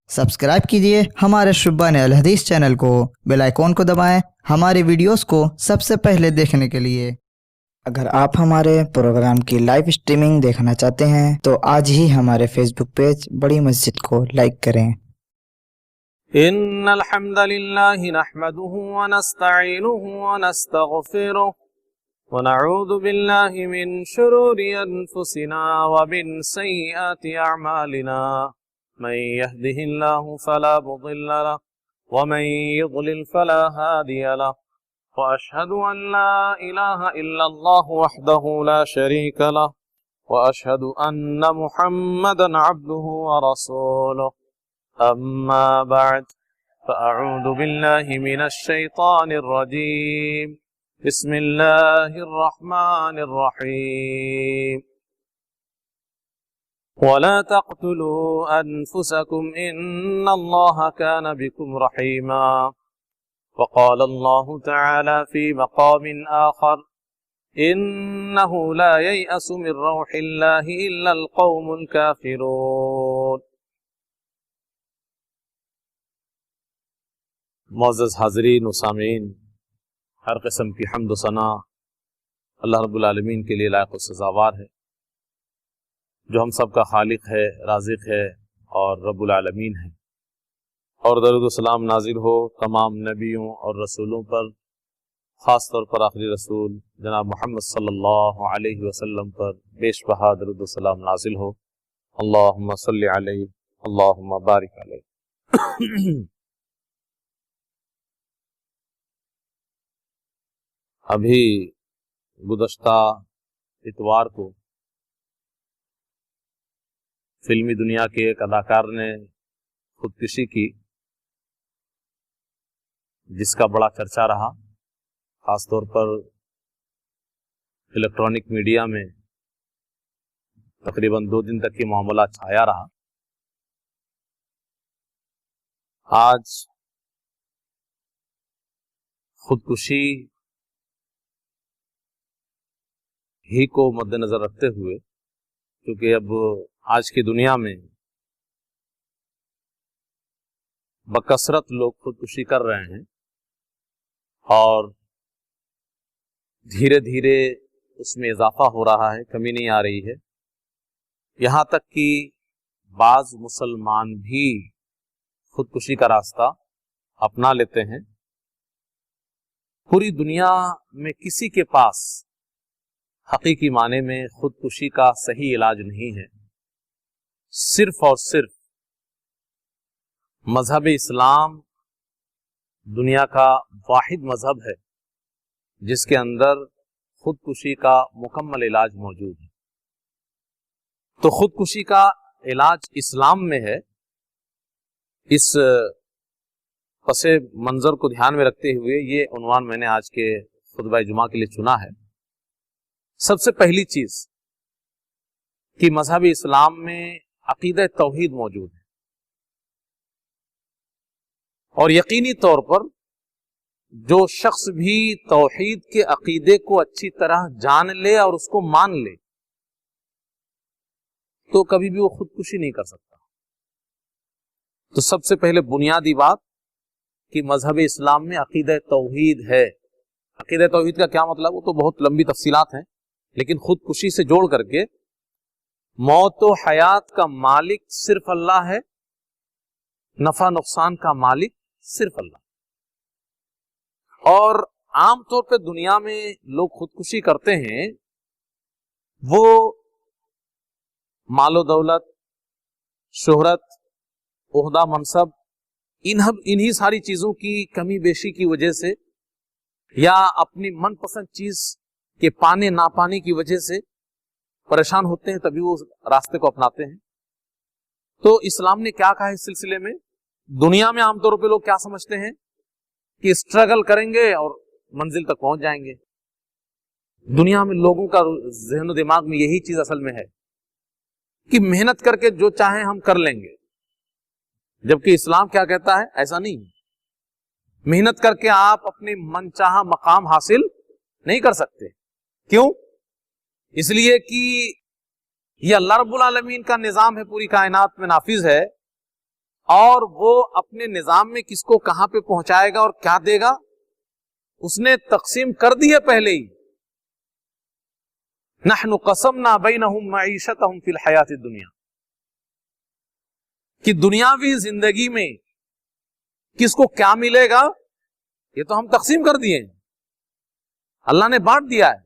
Subscribe कीजिए हमारे शुब्बान अल हदीस चैनल को, बेल आइकॉन को दबाएं हमारे वीडियोस को सबसे पहले देखने के लिए। अगर आप हमारे प्रोग्राम की लाइव स्ट्रीमिंग देखना चाहते हैं तो आज ही हमारे फेसबुक पेज बड़ी मस्जिद को लाइक करें। इन्नल हम्दलिल्लाहि नहमदुहु व नस्तईनुहु व नस्तगफिरुह व नऊज़ु बिल्लाहि मिन शुरूरि अनफुसिना व मिन सय्यिआति अअमालिना मन यहदिहिल्लाहु फला मुदिल्ल लहु व मन युद्लिल फला हादिय लहु व अशहदु अन ला इलाहा इल्लल्लाहु वहदहु ला शरीका लहु व अशहदु अन्न मुहम्मदन अब्दुहु व रसूलुहु अम्मा बअद फ़अऊज़ु बिल्लाहि मिनश शैतानिर रजीम बिस्मिल्लाहिर रहमानिर रहीम वला तक़्तुलू अनफुसकुम इन्नल्लाहा कान बिकुम रहीमा वक़ाल अल्लाहु तआला फ़ी मक़ामिन आख़र इन्नहु ला ययअसु मिन रौहिल्लाहि इल्लल क़ौमुल काफ़िरून। मुअज़्ज़ज़ हाज़रीन व सामीन, हर किस्म की हम्द व सना अल्लाह रब्बुल आलमीन के लिए लायक व सज़ावार है, जो हम सब का खालिक है, राज़िक़ है और रब्बुल आलमीन है। और दरूद व सलाम नाज़िल हो तमाम नबियों और रसूलों पर, ख़ास तौर पर आखिरी रसूल जनाब मोहम्मद सल्लल्लाहु अलैहि वसल्लम पर बेशबहा दरूद व सलाम नाज़िल हो। अल्लाहुम्मा सल्लि अलैहि अल्लाहुम्मा बारिक अलैहि। अभी गुज़श्ता इतवार को फिल्मी दुनिया के एक अदाकार ने खुदकुशी की, जिसका बड़ा चर्चा रहा। खास तौर पर इलेक्ट्रॉनिक मीडिया में तकरीबन 2 दिन तक ये मामला छाया रहा। आज खुदकुशी ही को मद्देनजर रखते हुए, क्योंकि अब आज की दुनिया में बकसरत लोग खुदकुशी कर रहे हैं और धीरे धीरे उसमें इजाफा हो रहा है, कमी नहीं आ रही है। यहाँ तक कि बाज मुसलमान भी खुदकुशी का रास्ता अपना लेते हैं। पूरी दुनिया में किसी के पास हकीकी माने में खुदकुशी का सही इलाज नहीं है। सिर्फ और सिर्फ मजहब इस्लाम दुनिया का वाहिद मजहब है जिसके अंदर खुदकुशी का मुकम्मल इलाज मौजूद है। तो खुदकुशी का इलाज इस्लाम में है। इस पसे मंजर को ध्यान में रखते हुए ये उन्वान मैंने आज के खुतबा जुमा के लिए चुना है। सबसे पहली चीज कि मजहब इस्लाम में अकीदा तौहीद मौजूद है और यकीनी तौर पर जो शख्स भी तौहीद के अकीदे को अच्छी तरह जान ले और उसको मान ले तो कभी भी वो खुदकुशी नहीं कर सकता। तो सबसे पहले बुनियादी बात कि मजहब इस्लाम में अकीदा तौहीद है। अकीदा तौहीद का क्या मतलब, वो तो बहुत लंबी तफसीलात हैं, लेकिन खुदकुशी से जोड़ करके मौत व हयात का मालिक सिर्फ अल्लाह है, नफा नुकसान का मालिक सिर्फ अल्लाह। और आमतौर पे दुनिया में लोग खुदकुशी करते हैं, वो मालो दौलत, शोहरत, ओहदा, मनसब, इन्हीं सारी चीजों की कमी बेशी की वजह से या अपनी मनपसंद चीज के पाने ना पाने की वजह से परेशान होते हैं, तभी वो रास्ते को अपनाते हैं। तो इस्लाम ने क्या कहा इस सिलसिले में? दुनिया में आमतौर पे लोग क्या समझते हैं कि स्ट्रगल करेंगे और मंजिल तक पहुंच जाएंगे। दुनिया में लोगों का ज़हन दिमाग में यही चीज असल में है कि मेहनत करके जो चाहे हम कर लेंगे, जबकि इस्लाम क्या कहता है, ऐसा नहीं। मेहनत करके आप अपने मनचाहा मकाम हासिल नहीं कर सकते। क्यों? इसलिए कि ये अल्लाह रब्बुल आलमीन का निजाम है, पूरी कायनात में नाफिज है اور وہ اپنے نظام میں کس کو کہاں پہ پہنچائے گا اور کیا دے گا اس نے تقسیم کر دی ہے پہلے ہی. نحن قسمنا بینہم معیشتہم فی الحیات الدنیا, کہ دنیاوی زندگی میں کس کو کیا ملے گا یہ تو ہم تقسیم کر دیے ہیں, اللہ نے بانٹ دیا ہے.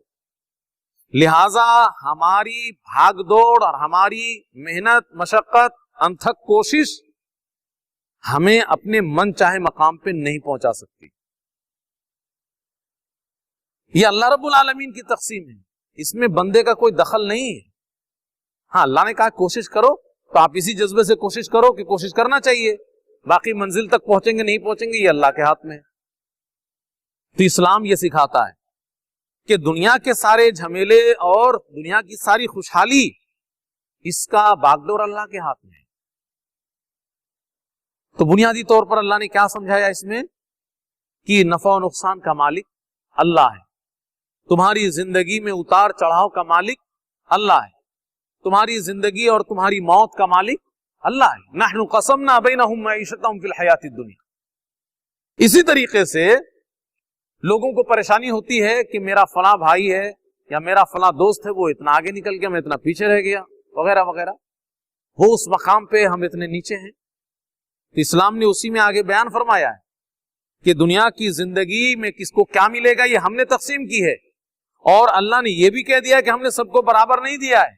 لہذا ہماری بھاگ دوڑ اور ہماری محنت مشقت انتھک کوشش ہمیں اپنے من چاہے مقام پہ نہیں پہنچا سکتی. یہ اللہ رب العالمین کی تقسیم ہے, اس میں بندے کا کوئی دخل نہیں ہے. ہاں اللہ نے کہا کوشش کرو تو آپ اسی جذبے سے کوشش کرو کہ کوشش کرنا چاہیے, باقی منزل تک پہنچیں گے نہیں پہنچیں گے یہ اللہ کے ہاتھ میں ہے. تو اسلام یہ سکھاتا ہے کہ دنیا کے سارے جھمیلے اور دنیا کی ساری خوشحالی اس کا باغڈور اللہ کے ہاتھ میں ہے. تو بنیادی طور پر اللہ نے کیا سمجھایا اس میں کہ نفع و نقصان کا مالک اللہ ہے, تمہاری زندگی میں اتار چڑھاؤ کا مالک اللہ ہے, تمہاری زندگی اور تمہاری موت کا مالک اللہ ہے. نحن قسمنا بینہم معیشتہم فی الحیات الدنیا. اسی طریقے سے لوگوں کو پریشانی ہوتی ہے کہ میرا فلاں بھائی ہے یا میرا فلاں دوست ہے وہ اتنا آگے نکل گیا, میں اتنا پیچھے رہ گیا وغیرہ وغیرہ, وہ اس مقام پہ ہم اتنے نیچے ہیں. تو اسلام نے اسی میں آگے بیان فرمایا ہے کہ دنیا کی زندگی میں کس کو کیا ملے گا یہ ہم نے تقسیم کی ہے, اور اللہ نے یہ بھی کہہ دیا کہ ہم نے سب کو برابر نہیں دیا ہے.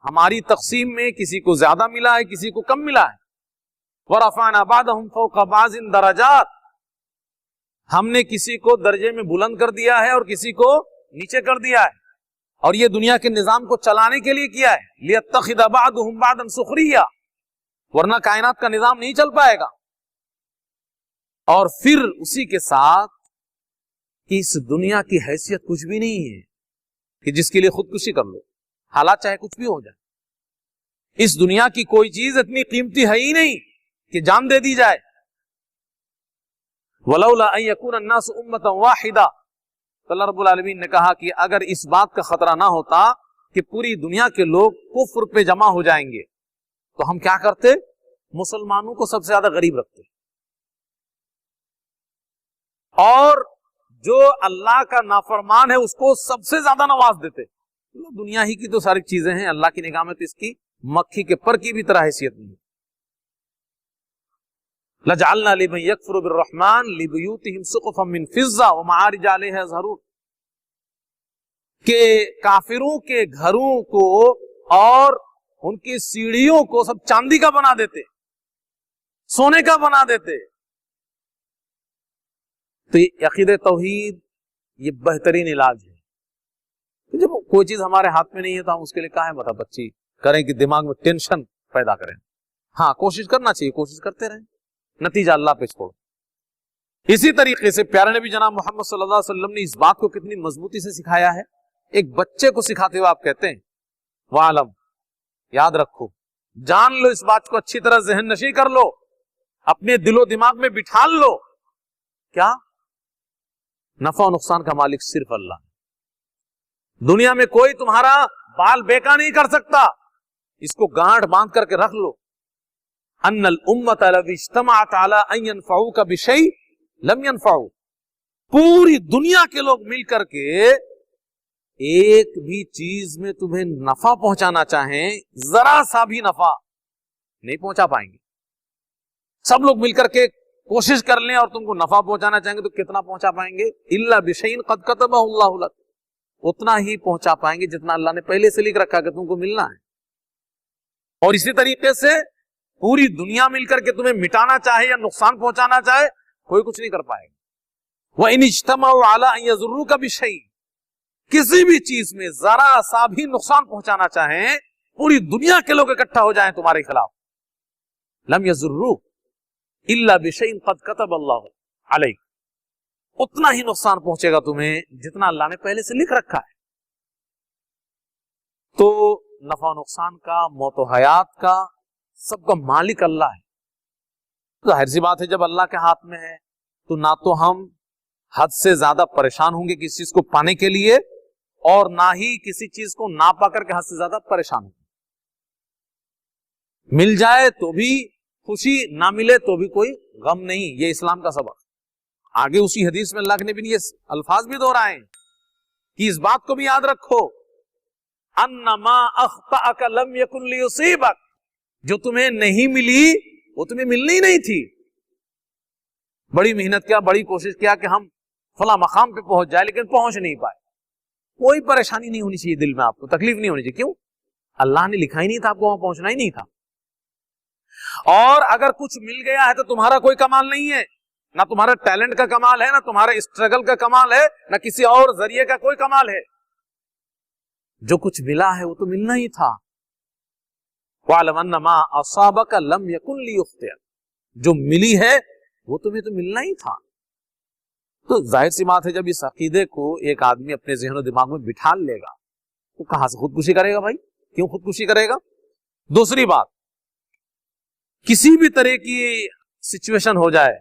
ہماری تقسیم میں کسی کو زیادہ ملا ہے کسی کو کم ملا ہے. وَرَفَعْنَا بَعْضَهُمْ فَوْقَ بَعْضٍ دَرَجَاتٍ, ہم نے کسی کو درجے میں بلند کر دیا ہے اور کسی کو نیچے کر دیا ہے, اور یہ دنیا کے نظام کو چلانے کے لیے کیا ہے. لِيَتَّخِذَ بَعْضُهُمْ بَعْضًا سُخْرِيًّا, ورنہ کائنات کا نظام نہیں چل پائے گا. اور پھر اسی کے ساتھ کہ اس دنیا کی حیثیت کچھ بھی نہیں ہے کہ جس کے لیے خودکشی کر لو, حالات چاہے کچھ بھی ہو جائے. اس دنیا کی کوئی چیز اتنی قیمتی ہے ہی نہیں کہ جان دے دی جائے. وَلَوْلَا أَن يَكُونَ النَّاسُ أُمَّةً وَاحِدَةً, تو اللہ رب العالمین نے کہا کہ اگر اس بات کا خطرہ نہ ہوتا کہ پوری دنیا کے لوگ کفر پہ جمع ہو جائیں گے تو ہم کیا کرتے, مسلمانوں کو سب سے زیادہ غریب رکھتے, اور جو اللہ کا نافرمان ہے اس کو سب سے زیادہ نواز دیتے. دنیا ہی کی تو ساری چیزیں ہیں, اللہ کی نگاہ میں تو اس کی مکھی کے پر کی بھی طرح حیثیت نہیں. لَجَعَلْنَا لِمَن يَكْفُرُ بِالرَّحْمَنِ لِبُيُوتِهِمْ سُقُفًا مِّن فِضَّةٍ وَمَعَارِجَ عَلَيْهَا يَظْهَرُونَ, کہ کافروں کے گھروں کو اور ان کی سیڑھیوں کو سب چاندی کا بنا دیتے, سونے کا بنا دیتے. تو یہ عقیدہ توحید یہ بہترین علاج ہے. جب کوئی چیز ہمارے ہاتھ میں نہیں ہے تو ہم اس کے لیے کہاں مطلب بچی کریں کہ دماغ میں ٹینشن پیدا کریں. ہاں کوشش کرنا چاہیے, کوشش کرتے رہیں, نتیجہ اللہ پہ چھوڑو. اسی طریقے سے پیارے نبی جناب محمد صلی اللہ علیہ وسلم نے اس بات کو کتنی مضبوطی سے سکھایا ہے. ایک بچے کو سکھاتے ہوئے آپ کہتے ہیں وَعَلَمْ, یاد رکھو, جان لو, اس بات کو اچھی طرح ذہن نشی کر لو, اپنے دل و دماغ میں بٹھا لو, کیا نفع و نقصان کا مالک صرف اللہ ہے. دنیا میں کوئی تمہارا بال بیکا نہیں کر سکتا, اس کو گانٹھ باندھ کر کے رکھ لو. ان الامت لو اجتمعت علی ان ينفعوک بشیء لم ينفعوک, پوری دنیا کے لوگ مل کر کے ایک بھی چیز میں تمہیں نفع پہنچانا چاہیں, ذرا سا بھی نفع نہیں پہنچا پائیں گے. سب لوگ مل کر کے کوشش کر لیں اور تم کو نفع پہنچانا چاہیں گے تو کتنا پہنچا پائیں گے؟ الا بشیء قد کتبہ اللہ لک, اتنا ہی پہنچا پائیں گے جتنا اللہ نے پہلے سے لکھ رکھا کہ تم کو ملنا ہے. اور اسی طریقے سے پوری دنیا مل کر کے تمہیں مٹانا چاہے یا نقصان پہنچانا چاہے کوئی کچھ نہیں کر پائے گا. وَإِنِ اجْتَمَعُوا عَلَىٰ أَن يَضُرُّوكَ بِشَيْءٍ, کسی بھی چیز میں ذرا سا بھی نقصان پہنچانا چاہیں, پوری دنیا کے لوگ اکٹھا ہو جائیں تمہارے خلاف, لم يضروک الا بشیء قد کتب اللہ علیک, اتنا ہی نقصان پہنچے گا تمہیں جتنا اللہ نے پہلے سے لکھ رکھا ہے. تو نفع و نقصان کا, موت و حیات کا, سب کا مالک اللہ ہے. ظاہر سی بات ہے جب اللہ کے ہاتھ میں ہے تو نہ تو ہم حد سے زیادہ پریشان ہوں گے کسی چیز کو پانے کے لیے, اور نہ ہی کسی چیز کو نہ پا کر کے حد سے زیادہ پریشان ہوں گے. مل جائے تو بھی खुशी ना मिले तो भी कोई गम नहीं, ये इस्लाम का सबक। आगे उसी हदीस में अल्लाह के नबी ने ये अल्फाज भी दोहराए कि इस बात को भी याद रखो, अन्नमा अख्ताअक लम यकुन लियुसीबक, जो तुम्हें नहीं मिली वो तुम्हें मिलनी ही नहीं थी। बड़ी मेहनत किया, बड़ी कोशिश किया कि हम फला मकाम पे पहुंच जाए, लेकिन पहुंच नहीं पाए। कोई परेशानी नहीं होनी चाहिए दिल में, आपको तकलीफ नहीं होनी चाहिए। क्यों? अल्लाह ने लिखा ही नहीं था, आपको वहां पहुंचना ही नहीं था। और अगर कुछ मिल गया है तो तुम्हारा कोई कमाल नहीं है, ना तुम्हारा टैलेंट का कमाल है, ना तुम्हारा स्ट्रगल का कमाल है, ना किसी और जरिए का कोई कमाल है। जो कुछ मिला है वो तो मिलना ही था। वालम अन्नमा असाबक लम यकुन लियुख्तिअ, जो मिली है वो तुम्हें तो मिलना ही था। तो जाहिर सी बात है, जब इस अकीदे को एक आदमी अपने ज़हन और दिमाग में बिठा लेगा तो कहां से खुदकुशी करेगा भाई? क्यों खुदकुशी करेगा? दूसरी बात, किसी भी तरह की सिचुएशन हो जाए,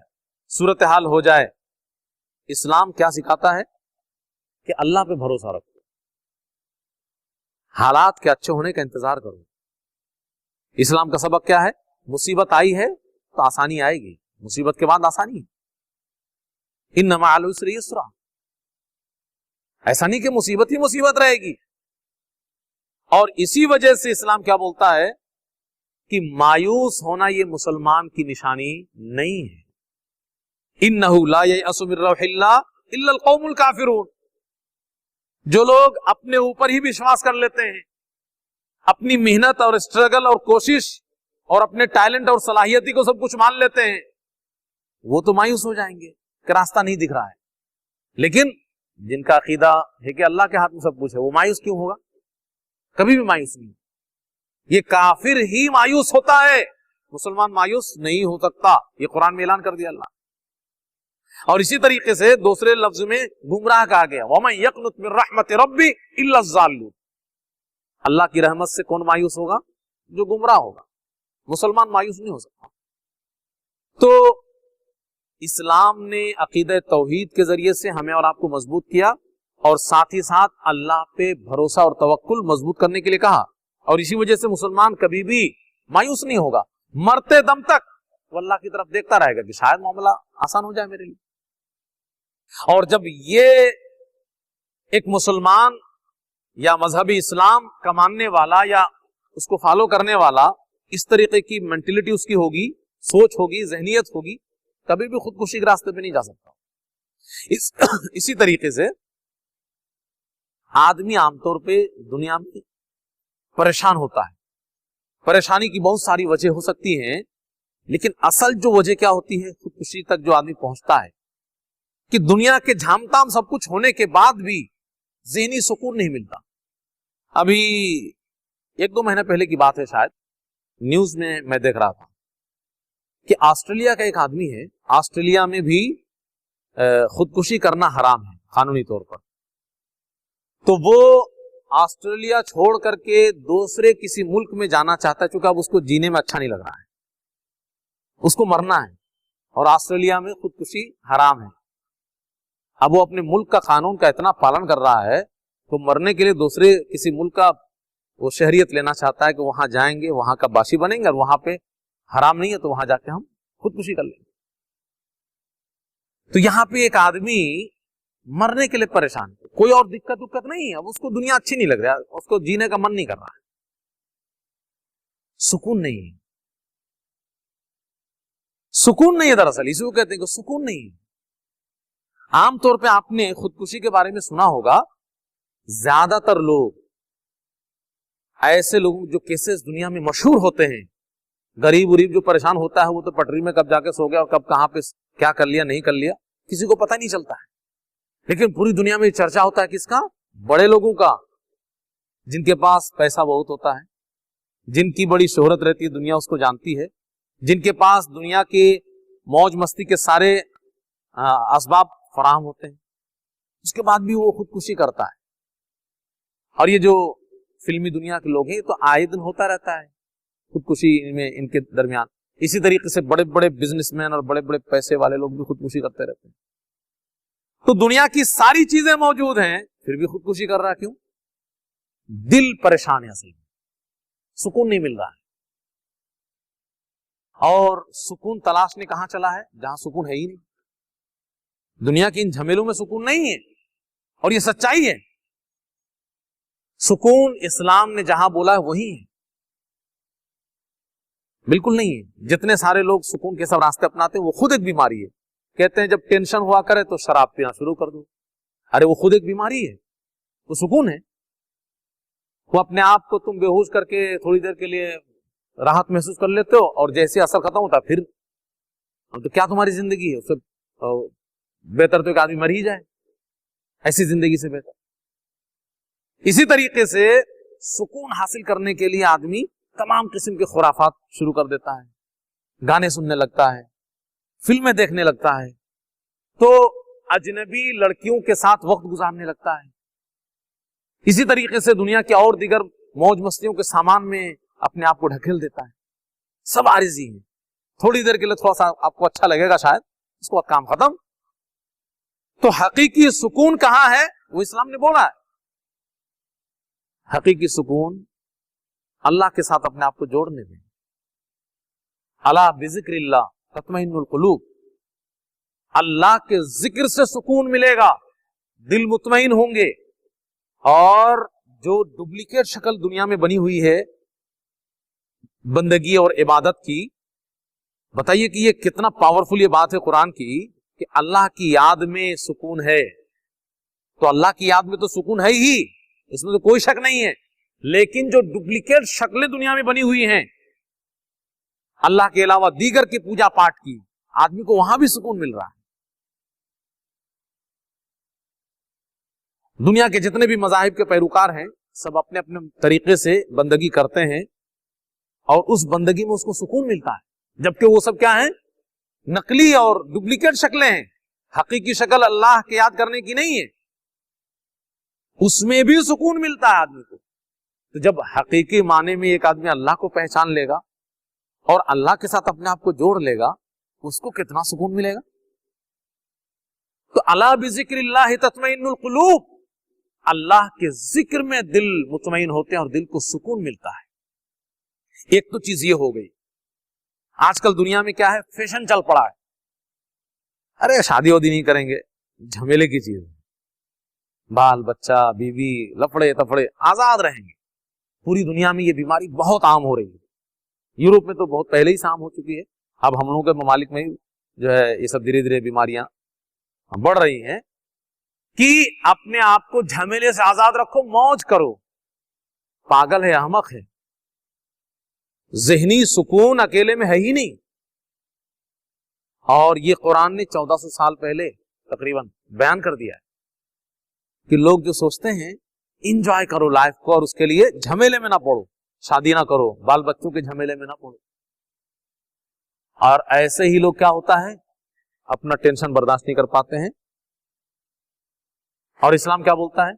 सूरत हाल हो जाए, इस्लाम क्या सिखाता है कि अल्लाह पे भरोसा रखो, हालात के अच्छे होने का इंतजार करो। इस्लाम का सबक क्या है? मुसीबत आई है तो आसानी आएगी, मुसीबत के बाद आसानी। इन्नमा अल उसरि युस्रा, ऐसा नहीं कि मुसीबत ही मुसीबत रहेगी। और इसी वजह से इस्लाम क्या बोलता है कि मायूस होना ये मुसलमान की निशानी नहीं है। इन्नहु ला ययअसु मिन रौहिल्लाह इल्ला अल कौमुल काफिरून, जो लोग अपने ऊपर ही विश्वास कर लेते हैं, अपनी मेहनत और स्ट्रगल और कोशिश और अपने टैलेंट और सलाहियती को सब कुछ मान लेते हैं, वो तो मायूस हो जाएंगे कि रास्ता नहीं दिख रहा है। लेकिन जिनका अकीदा है कि अल्लाह के हाथ में सब कुछ है, वो मायूस क्यों होगा? कभी भी मायूस नहीं। ये काफिर ही मायूस होता है, मुसलमान मायूस नहीं हो सकता। ये कुरान में ऐलान कर दिया अल्लाह। और इसी तरीके से दूसरे लफ्ज में गुमराह कहा गया, वमन यक़नुत मिन रहमति रब्बी इल्ला ज़ाल्लून, अल्लाह की रहमत से कौन मायूस होगा? जो गुमराह होगा। मुसलमान मायूस नहीं हो सकता। तो इस्लाम ने अकीदा तौहीद के जरिए से हमें और आपको मजबूत किया, और साथ ही साथ अल्लाह पे भरोसा और तवक्कुल मजबूत करने के लिए कहा। और इसी वजह से मुसलमान कभी भी मायूस नहीं होगा, मरते दम तक वो अल्लाह की तरफ देखता रहेगा कि शायद मामला आसान हो जाए मेरे लिए। और जब ये एक मुसलमान या मजहबी इस्लाम का मानने वाला या उसको फॉलो करने वाला इस तरीके की मेंटेलिटी उसकी होगी, सोच होगी, जहनियत होगी, कभी भी खुदकुशी के रास्ते पे नहीं जा सकता। इसी तरीके से आदमी आमतौर पे दुनिया में परेशान होता है। परेशानी की बहुत सारी वजह हो सकती हैं, लेकिन असल जो वजह क्या होती है खुदकुशी तक जो आदमी पहुंचता है, कि दुनिया के झामताम सब कुछ होने के बाद भी ज़हनी सुकून नहीं मिलता। अभी 1-2 महीने पहले की बात है, शायद न्यूज में मैं देख रहा था कि ऑस्ट्रेलिया का एक आदमी है, ऑस्ट्रेलिया में भी खुदकुशी करना हराम है कानूनी तौर पर। तो वो ऑस्ट्रेलिया छोड़ करके दूसरे किसी मुल्क में जाना चाहता है, क्योंकि अब उसको जीने में अच्छा नहीं लग रहा है, उसको मरना है, और ऑस्ट्रेलिया में खुदकुशी हराम है। अब वो अपने मुल्क का कानून का इतना पालन कर रहा है, तो मरने के लिए दूसरे किसी मुल्क का वो शहरियत लेना चाहता है कि वहां जाएंगे, वहां का बाशी बनेंगे, और वहां पे हराम नहीं है तो वहां जाके हम खुदकुशी कर लेंगे। तो यहां पे एक आदमी मरने के लिए परेशान है, कोई और दिक्कत नहीं है, अब उसको दुनिया अच्छी नहीं लग रहा है, उसको जीने का मन नहीं कर रहा है, सुकून नहीं है। सुकून नहीं है, दरअसल इसी को कहते हैं कि सुकून नहीं है। आमतौर पे आपने खुदकुशी के बारे में सुना होगा, ज्यादातर लोग ऐसे लोग जो केसेस दुनिया में मशहूर होते हैं, गरीब उरीब जो परेशान होता है, वो तो पटरी में कब जाके सो गया और कब कहां पे क्या कर लिया नहीं कर लिया किसी को पता नहीं चलता है। लेकिन पूरी दुनिया में चर्चा होता है किसका? बड़े लोगों का, जिनके पास पैसा बहुत होता है, जिनकी बड़ी शोहरत रहती है, दुनिया उसको जानती है, जिनके पास दुनिया के मौज मस्ती के सारे असबाब फराहम होते हैं, उसके बाद भी वो खुदकुशी करता है। और ये जो फिल्मी दुनिया के लोग हैं, तो आए दिन होता रहता है खुदकुशी में इनके दरमियान। इसी तरीके से बड़े बड़े बिजनेसमैन और बड़े बड़े पैसे वाले लोग भी खुदकुशी करते रहते हैं। तो दुनिया की सारी चीजें मौजूद हैं, फिर भी खुदकुशी कर रहा है, क्यों? दिल परेशान है, असल में सुकून नहीं मिल रहा है। और सुकून तलाशने कहां चला है? जहां सुकून है ही नहीं। दुनिया की इन झमेलों में सुकून नहीं है, और ये सच्चाई है। सुकून इस्लाम ने जहां बोला है वही है, बिल्कुल नहीं है। जितने सारे लोग सुकून के सब रास्ते अपनाते हैं वो खुद एक बीमारी है। कहते हैं जब टेंशन हुआ करे तो शराब पीना शुरू कर दो। अरे वो खुद एक बीमारी है, वो सुकून है। वो अपने आप को तुम बेहोश करके थोड़ी देर के लिए राहत महसूस कर लेते हो, और जैसे असर खत्म होता फिर तो क्या तुम्हारी जिंदगी है? उससे बेहतर तो एक आदमी मर ही जाए, ऐसी जिंदगी से बेहतर। इसी तरीके से सुकून हासिल करने के लिए आदमी तमाम किस्म के खुराफात शुरू कर देता है, गाने सुनने लगता है, फिल्में देखने लगता है, तो अजनबी लड़कियों के साथ वक्त गुजारने लगता है। इसी तरीके से दुनिया के और दीगर मौज मस्तियों के सामान में अपने आप को ढकेल देता है। सब आरिजी है, थोड़ी देर के लिए थोड़ा सा आपको अच्छा लगेगा शायद, उसके बाद काम खत्म। तो हकीकी सुकून कहां है? वो इस्लाम ने बोला है। हकीकी सुकून अल्लाह के साथ अपने आप को जोड़ने में। अला बिज़िक्रिल्लाह तत्मइन्नुल कुलूब, अल्लाह के जिक्र से सुकून मिलेगा, दिल मुतमईन होंगे। और जो डुप्लीकेट शक्ल दुनिया में बनी हुई है बंदगी और इबादत की, बताइए कि ये कितना पावरफुल ये बात है कुरान की कि अल्लाह की याद में सुकून है। तो अल्लाह की याद में तो सुकून है ही, इसमें तो कोई शक नहीं है। लेकिन जो डुप्लीकेट शक्लें दुनिया में बनी हुई हैं अल्लाह के अलावा दीगर की पूजा पाठ की, आदमी को वहां भी सुकून मिल रहा है। दुनिया के जितने भी मजाहिब के पैरोकार हैं सब अपने अपने तरीके से बंदगी करते हैं, और उस बंदगी में उसको सुकून मिलता है, जबकि वो सब क्या है? नकली और डुप्लीकेट शक्लें हैं। हकीकी शक्ल अल्लाह के याद करने की नहीं है, उसमें भी सुकून मिलता है आदमी को। तो जब हकीकी माने में एक आदमी अल्लाह को पहचान लेगा और अल्लाह के साथ अपने आप को जोड़ लेगा, उसको कितना सुकून मिलेगा। तो अला बिज़िक्रिल्लाह तत्मइन्नुल कुलूब, अल्लाह के जिक्र में दिल मुतमईन होते हैं और दिल को सुकून मिलता है। एक तो चीज ये हो गई। आजकल दुनिया में क्या है? फैशन चल पड़ा है। अरे शादी वादी नहीं करेंगे, झमेले की चीज, बाल बच्चा बीवी लफड़े तफड़े, आजाद रहेंगे। पूरी दुनिया में ये बीमारी बहुत आम हो रही है। यूरोप में तो बहुत पहले ही से आम हो चुकी है, अब हम लोगों के ममालिक में जो है ये सब धीरे धीरे बीमारियां बढ़ रही हैं कि अपने आप को झमेले से आजाद रखो, मौज करो। पागल है, अहमक है। ज़हनी सुकून अकेले में है ही नहीं। और ये कुरान ने 1400 साल पहले तकरीबन बयान कर दिया है कि लोग जो सोचते हैं इंजॉय करो लाइफ को और उसके लिए झमेले में ना पड़ो, शादी ना करो, बाल बच्चों के झमेले में ना पड़ो। और ऐसे ही लोग क्या होता है, अपना टेंशन बर्दाश्त नहीं कर पाते हैं। और इस्लाम क्या बोलता है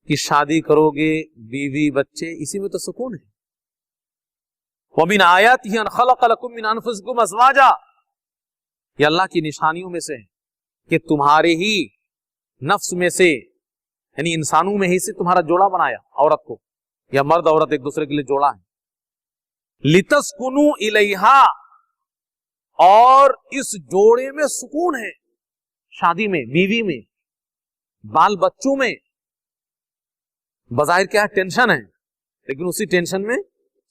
कि शादी करोगे, बीवी बच्चे, इसी में तो सुकून है। वमिन आयातिही अन खलक़ लकुम मिन अनफुसिकुम अज़वाजा, ये अल्लाह की निशानियों में से है कि तुम्हारे ही नफ्स में से, यानी इंसानों में ही से तुम्हारा जोड़ा बनाया, औरत को या मर्द औरत एक दूसरे के लिए जोड़ा है। लितस्कुनु इलैहा, और इस जोड़े में सुकून है। शादी में, बीवी में, बाल बच्चों में बज़ाहिर क्या है? टेंशन है, लेकिन उसी टेंशन में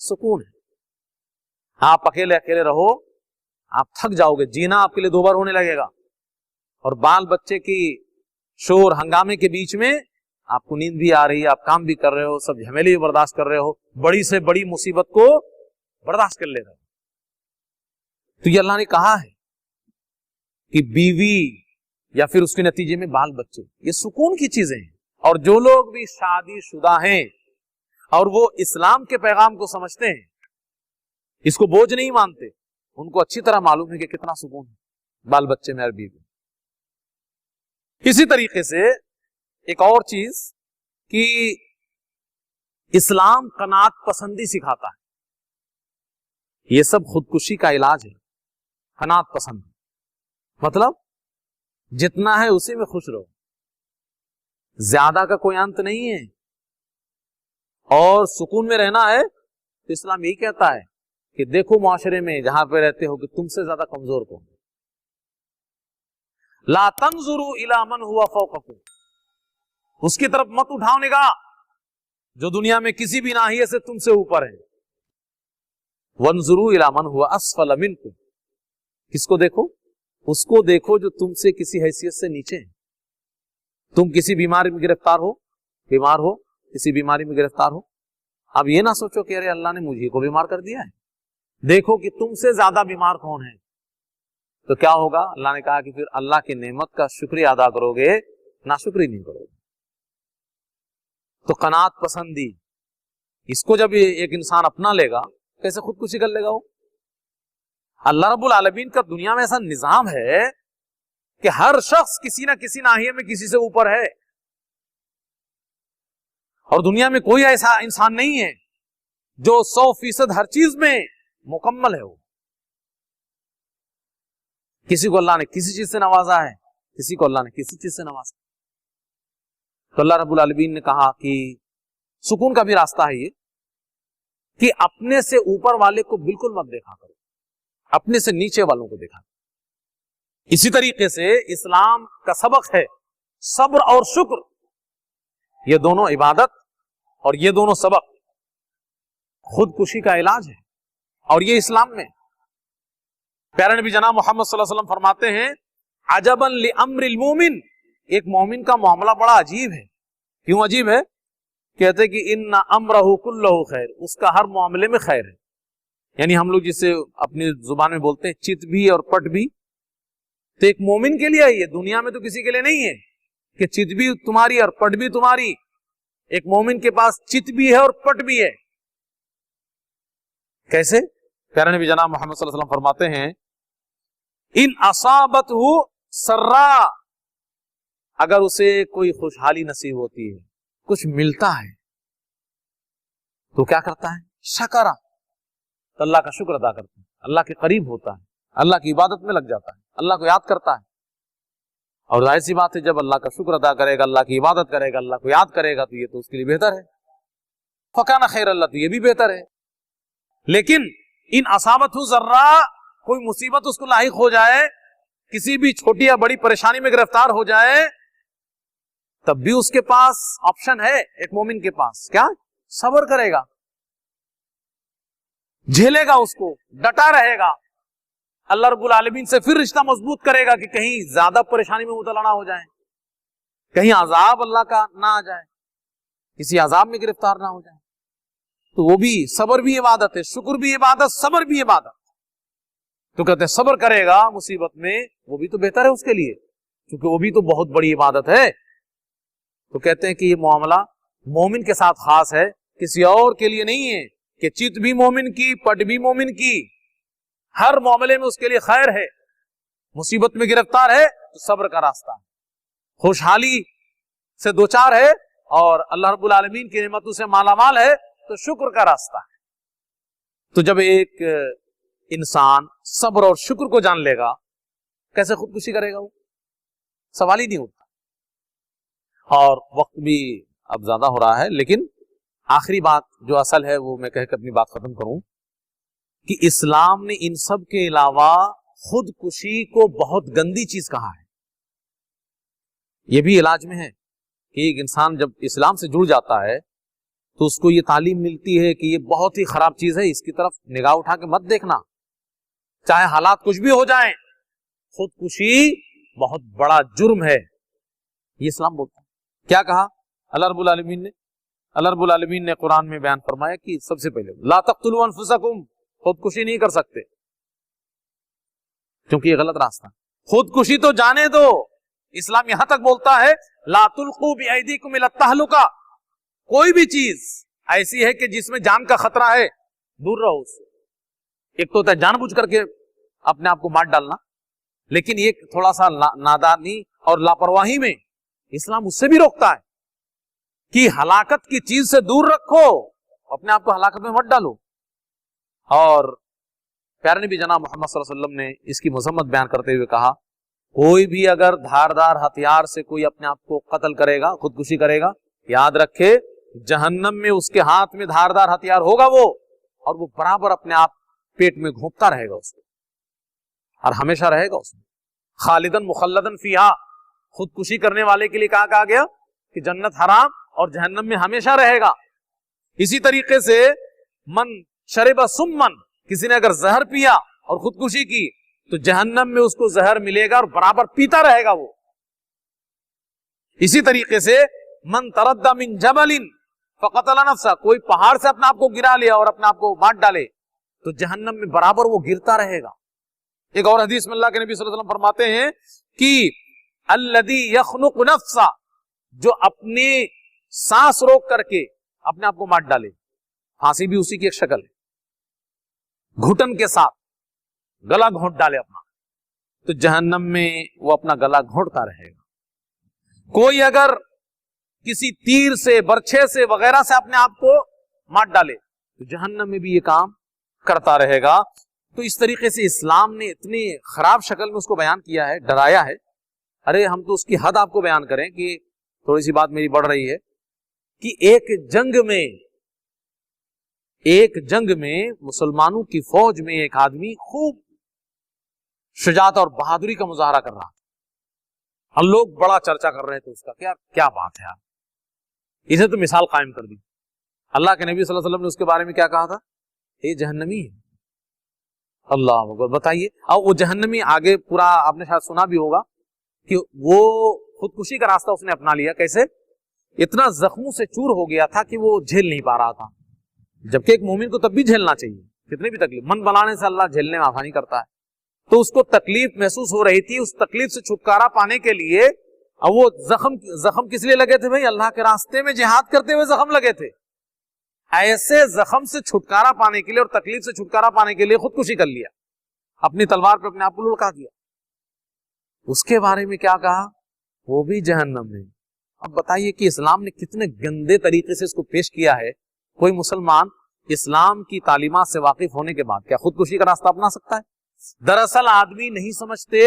सुकून है। आप अकेले अकेले रहो, आप थक जाओगे, जीना आपके लिए 2 बार होने लगेगा। और बाल बच्चे की शोर हंगामे के बीच में आपको नींद भी आ रही है, आप काम भी कर रहे हो, सब झमेले भी बर्दाश्त कर रहे हो, बड़ी से बड़ी मुसीबत को बर्दाश्त कर ले रहे हो। तो ये अल्लाह ने कहा है कि बीवी या फिर उसके नतीजे में बाल बच्चे, ये सुकून की चीजें हैं। और जो लोग भी शादीशुदा हैं और वो इस्लाम के पैगाम को समझते हैं, इसको बोझ नहीं मानते, उनको अच्छी तरह मालूम है कि कितना सुकून है बाल बच्चे में और बीवी। इसी तरीके से एक और चीज कि इस्लाम कनात पसंदी सिखाता है। ये सब खुदकुशी का इलाज है। कनात पसंद मतलब जितना है उसी में खुश रहो, ज्यादा का कोई अंत नहीं है। और सुकून में रहना है तो इस्लाम यही कहता है कि देखो मुआशरे में जहां पे रहते हो कि तुमसे ज्यादा कमजोर कौन है। ला तंजुरू इला मन हुआ फौककुम, उसकी तरफ मत उठाओ निगाह जो दुनिया में किसी भी नाहिए से तुमसे ऊपर है। वंजुरू इला मन हुआ अस्फल मिनकुम, किसको देखो? उसको देखो जो तुमसे किसी हैसियत से नीचे है। तुम किसी बीमारी में गिरफ्तार हो, बीमार हो, किसी बीमारी में गिरफ्तार हो, अब ये ना सोचो कि अरे अल्लाह ने मुझे को बीमार कर दिया है। देखो कि तुमसे ज्यादा बीमार कौन है। तो क्या होगा? अल्लाह ने कहा कि फिर अल्लाह की नेमत का शुक्रिया अदा करोगे, नाशुक्री नहीं करोगे। तो कनात पसंदी, इसको जब एक इंसान अपना लेगा, कैसे खुदकुशी कर लेगा वो? अल्लाह रब्बुल आलमीन का दुनिया में ऐसा निजाम है कि हर शख्स किसी ना किसी नाहिए में किसी से ऊपर है, और दुनिया में कोई ऐसा इंसान नहीं है जो 100% हर चीज में मुकम्मल है। वो किसी को अल्लाह ने किसी चीज से नवाजा है, किसी को अल्लाह ने किसी चीज से नवाजा। तो अल्लाह रब्बुल आलमीन ने कहा कि सुकून का भी रास्ता है ये कि अपने से ऊपर वाले को बिल्कुल मत देखा करो, अपने से नीचे वालों को देखा। इसी तरीके से इस्लाम का सबक है सब्र और शुक्र, ये दोनों इबादत और ये दोनों सबक खुदकुशी का इलाज है, और ये इस्लाम में। प्यारे नबी जनाब मोहम्मद सल्लल्लाहु अलैहि वसल्लम फरमाते हैं, अजबन लि अम्रिल मोमिन, एक मोमिन का मामला बड़ा अजीब है। क्यों अजीब है? कहते कि इन्ना अम्रहु कुल्लहु खैर, उसका हर मामले में खैर है। यानी हम लोग जिसे अपनी जुबान में बोलते हैं चित भी और पट भी, तो एक मोमिन के लिए है ये, दुनिया में तो किसी के लिए नहीं है कि चित भी तुम्हारी और पट भी तुम्हारी। एक मोमिन के पास चित भी है और पट भी है। कैसे? प्यारे नबी जनाब मोहम्मद सल्लल्लाहु अलैहि वसल्लम फरमाते हैं, इन असाबतहु सर्रा, अगर उसे कोई खुशहाली नसीब होती है, कुछ मिलता है, तो क्या करता है? शकरा, तो अल्लाह का शुक्र अदा करता है, अल्लाह के करीब होता है, अल्लाह की इबादत में लग जाता है, अल्लाह को याद करता है। और जाहिर सी बात है, जब अल्लाह का शुक्र अदा करेगा, अल्लाह की इबादत करेगा, अल्लाह को याद करेगा, तो ये तो उसके लिए बेहतर है। फकाना खैर अल्लाह, तो ये भी बेहतर है। लेकिन इन असाबतहु जर्रा, कोई मुसीबत उसको लाहिक हो जाए, किसी भी छोटी या बड़ी परेशानी में गिरफ्तार हो जाए, तब भी उसके पास ऑप्शन है, एक मोमिन के पास क्या? सब्र करेगा, झेलेगा, उसको डटा रहेगा, अल्लाह रब्बुल आलमीन से फिर रिश्ता मजबूत करेगा कि कहीं ज्यादा परेशानी में मुबतला ना हो जाए, कहीं अजाब अल्लाह का ना आ जाए, किसी अजाब में गिरफ्तार ना हो जाए। तो वो भी सब्र भी इबादत है, शुक्र भी इबादत, सब्र भी इबादत। तो कहते हैं सब्र करेगा मुसीबत में, वो भी तो बेहतर है उसके लिए, क्योंकि वो भी तो बहुत बड़ी इबादत है। तो कहते हैं कि ये मामला मोमिन के साथ खास है, किसी और के लिए नहीं है, कि चित भी मोमिन की, पट भी मोमिन की, हर मामले में उसके लिए खैर है। मुसीबत में गिरफ्तार है तो सब्र का रास्ता है, खुशहाली से दो चार है और अल्लाह रब्बुल आलमीन की नेमतों से मालामाल है तो शुक्र का रास्ता है। तो जब एक इंसान सब्र और शुक्र को जान लेगा, कैसे खुदकुशी करेगा? वो सवाल ही नहीं उठता। और वक्त भी अब ज्यादा हो रहा है, लेकिन आखिरी बात जो असल है वो मैं कहकर अपनी बात खत्म करूं कि इस्लाम ने इन सब के अलावा खुदकुशी को बहुत गंदी चीज कहा है। यह भी इलाज में है कि एक इंसान जब इस्लाम से जुड़ जाता है तो उसको ये तालीम मिलती है कि ये बहुत ही खराब चीज है, इसकी तरफ निगाह उठा के मत देखना, चाहे हालात कुछ भी हो जाएं। खुदकुशी बहुत बड़ा जुर्म है, ये इस्लाम बोलता है। क्या कहा अल्लाह रब्बुल आलमीन ने? अल्लाह रब्बुल आलमीन ने कुरान में बयान फरमाया कि सबसे पहले ला तक़्तुलू अनफुसकुम, खुदकुशी नहीं कर सकते क्योंकि ये गलत रास्ता। खुदकुशी तो जाने दो, इस्लाम यहां तक बोलता है ला तुल्कू बिअयदीकुम इला तहलुका, कोई भी चीज ऐसी है कि जिसमें जान का खतरा है, दूर रहो उससे। एक तो होता है जानबूझ करके अपने आप को मार डालना, लेकिन ये थोड़ा सा नादानी और लापरवाही में इस्लाम उससे भी रोकता है कि हलाकत की चीज से दूर रखो, अपने आप को हलाकत में मत डालो। और प्यारे नबी जनाब मोहम्मद सल्लल्लाहु अलैहि वसल्लम ने इसकी मजम्मत बयान करते हुए कहा, कोई भी अगर धारदार हथियार से कोई अपने आप को कत्ल करेगा, खुदकुशी करेगा, याद रखे जहन्नम में उसके हाथ में धारदार हथियार होगा वो, और वो बराबर अपने आप पेट में घोंपता रहेगा उसको और हमेशा रहेगा उसमें। खालिदन मुखल्लदन फीहा, खुदकुशी करने वाले के लिए कहा गया कि जन्नत हराम और जहन्नम में हमेशा रहेगा। इसी तरीके से मन शरिबा सुम्मन, किसी ने अगर जहर पिया और खुदकुशी की तो जहन्नम में उसको जहर मिलेगा और बराबर पीता रहेगा वो। इसी तरीके से मन तरद्दा मिन जबलिन फकतला नफ्सा, कोई पहाड़ से अपने आप को गिरा लिया और अपने आप को मार डाले तो जहन्नम में बराबर वो गिरता रहेगा। एक और हदीस में अल्लाह के नबी सल्लल्लाहु अलैहि वसल्लम फरमाते हैं कि अल्लदी यखनुक नफ्सा, जो अपनी सांस रोक करके अपने आप को मार डाले, फांसी भी उसी की एक शक्ल है, घुटन के साथ गला घोंट डाले अपना, तो जहन्नम में वो अपना गला घोंटता रहेगा। कोई अगर किसी तीर से, बर्छे से वगैरह से अपने आप को मार डाले तो जहन्नम में भी ये काम करता रहेगा। तो इस तरीके से इस्लाम ने इतनी खराब शक्ल में उसको बयान किया है, डराया है। अरे हम तो उसकी हद आपको बयान करें कि थोड़ी सी बात मेरी बढ़ रही है कि एक जंग में मुसलमानों की फौज में एक आदमी खूब शुजात और बहादुरी का मुजाहरा कर रहा था और लोग बड़ा चर्चा कर रहे थे उसका, क्या बात है यार, इसे तो मिसाल कायम कर दी। अल्लाह के नबी सल्लल्लाहु अलैहि वसल्लम ने उसके बारे में क्या कहा था? ये जहन्नमी है। अल्लाह अकबर, बताइए। अब वो जहन्नमी, आगे पूरा आपने शायद सुना भी होगा कि वो खुदकुशी का रास्ता उसने अपना लिया। कैसे? इतना जख्मों से चूर हो गया था कि वो झेल नहीं पा रहा था, जबकि एक मोमिन को तब भी झेलना चाहिए, कितनी भी तकलीफ। मन बनाने से अल्लाह झेलने में आसानी करता है। तो उसको तकलीफ महसूस हो रही थी, उस तकलीफ से छुटकारा पाने के लिए, और वो जख्म किस लिए लगे थे भाई? अल्लाह के रास्ते में जिहाद करते हुए जख्म लगे थे। ऐसे जख्म से छुटकारा पाने के लिए और तकलीफ से छुटकारा पाने के लिए खुदकुशी कर लिया, अपनी तलवार पे अपने आप को लुढ़का दिया। उसके बारे में क्या कहा? वो भी जहन्नम में। अब बताइए कि इस्लाम ने कितने गंदे तरीके से इसको पेश किया है। कोई मुसलमान इस्लाम की तालीमात से वाकिफ होने के बाद क्या खुदकुशी का रास्ता अपना सकता है? दरअसल आदमी नहीं समझते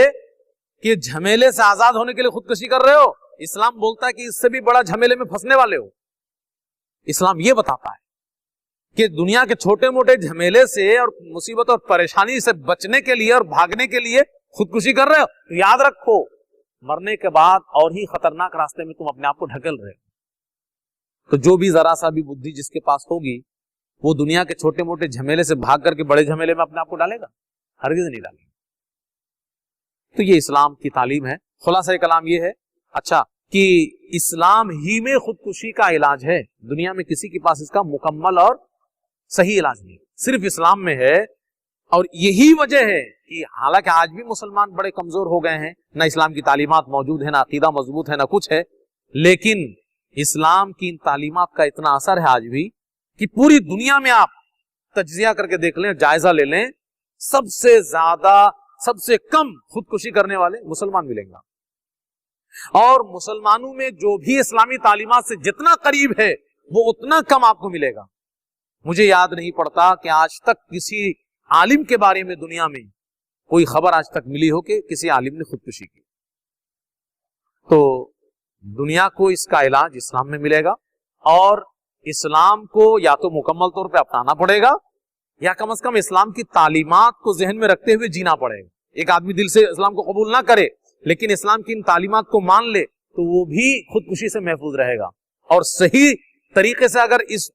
कि झमेले से आजाद होने के लिए खुदकुशी कर रहे हो। इस्लाम बोलता है कि इससे भी बड़ा झमेले में फंसने वाले हो। इस्लाम ये बताता है कि दुनिया के छोटे मोटे झमेले से और मुसीबत और परेशानी से बचने के लिए और भागने के लिए खुदकुशी कर रहे हो, तो याद रखो मरने के बाद और ही खतरनाक रास्ते में तुम अपने आप को ढकेल रहे हो। तो जो भी जरा सा भी बुद्धि जिसके पास होगी वो दुनिया के छोटे मोटे झमेले से भाग करके बड़े झमेले में अपने आप को डालेगा? हरगिज़ नहीं डालेगा। तो ये इस्लाम की तालीम है। खुलासा कलाम ये है अच्छा कि इस्लाम ही में खुदकुशी का इलाज है। दुनिया में किसी के पास इसका मुकम्मल और सही इलाज नहीं, सिर्फ इस्लाम में है। और यही वजह है कि हालांकि आज भी मुसलमान बड़े कमजोर हो गए हैं, ना इस्लाम की तालीमात मौजूद है, ना अकीदा मजबूत है, ना कुछ है, लेकिन इस्लाम की इन तालीमात का इतना असर है आज भी कि पूरी दुनिया में आप तज्जिया करके देख लें, जायजा ले लें, सबसे ज्यादा सबसे कम खुदकुशी करने वाले मुसलमान मिलेंगे। और मुसलमानों में जो भी इस्लामी तालीमात से जितना करीब है वो उतना कम आपको मिलेगा। मुझे याद नहीं पड़ता कि आज तक किसी आलिम के बारे में दुनिया में कोई खबर आज तक मिली हो कि किसी आलिम ने खुदकुशी की। तो दुनिया को इसका इलाज इस्लाम में मिलेगा और इस्लाम को या तो मुकम्मल तौर पे अपनाना पड़ेगा या कम से कम इस्लाम की तालीमात को जहन में रखते हुए जीना पड़ेगा। एक आदमी दिल से इस्लाम को कबूल ना करे लेकिन इस्लाम की इन तालीमात को मान ले तो वो भी खुदकुशी से महफूज रहेगा। और सही तरीके से अगर इस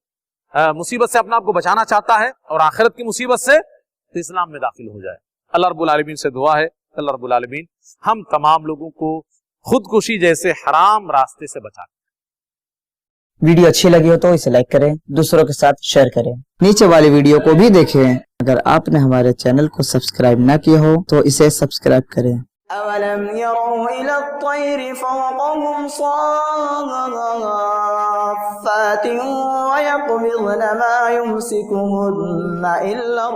मुसीबत से अपने आप को बचाना चाहता है और आखिरत की मुसीबत से, तो इस्लाम में दाखिल हो जाए। अल्लाह रब्बुल आलमीन से दुआ है, अल्लाह रब्बुल आलमीन हम तमाम लोगों को खुदकुशी जैसे हराम रास्ते से बचा। वीडियो अच्छी लगी हो तो इसे लाइक करें, दूसरों के साथ शेयर करें। नीचे वाली वीडियो को भी देखें। अगर आपने हमारे चैनल को सब्सक्राइब ना किया हो तो इसे सब्सक्राइब करें। अवलम यरौ इला त्तैरि फ़ौक़हुम साफ़्फ़ातिन व यक़बिज़न मा युमसिकुहुन्ना इल्ला